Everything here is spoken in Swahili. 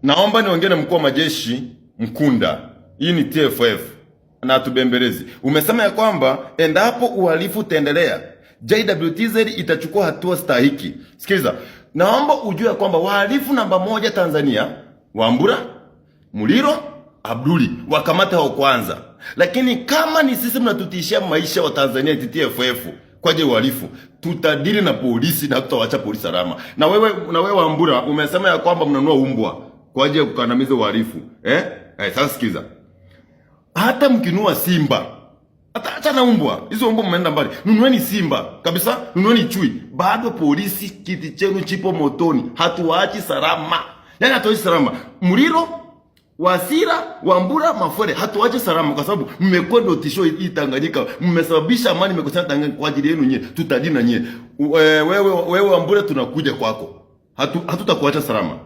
Naomba niongee na mkuu wa majeshi Mkunda. Hii ni TFF na tubembelezi. Umesema ya kwamba endapo uhalifu utaendelea, JWTZ itachukua hatua stahiki. Sikiliza, naomba ujue kwamba wahalifu namba 1 Tanzania, Wambura, Muliro, Abduli wakamata hao kwanza. Lakini kama ni sisi mnatutishia maisha wa Tanzania TFF kwa je uhalifu, tutadili na polisi na tutawaacha polisi salama. Na wewe Wambura umesema ya kwamba mnanua umbwa kwa ajili ya kukandamiza uhalifu. Sasa sikiza. Hata mkinua simba, hata acha na umbwa. Hizo umbwa mmeenda mbali. Nunueni simba, kabisa, nunueni chui. Bado polisi kiti chenu chipo motoni. Hatuwaachi salama. Yaani hatuwaachi salama. Muliro, Wasira, Wambura, Mafwele hatuwaachi salama kwa sababu mmekwenda tisho hii Tanganyika. Mmesababisha amani imekosana Tanganyika kwa ajili yenu nyie. Tutadili na nyie. Wewe Wambura tunakuja kwako. Hatutakuacha salama.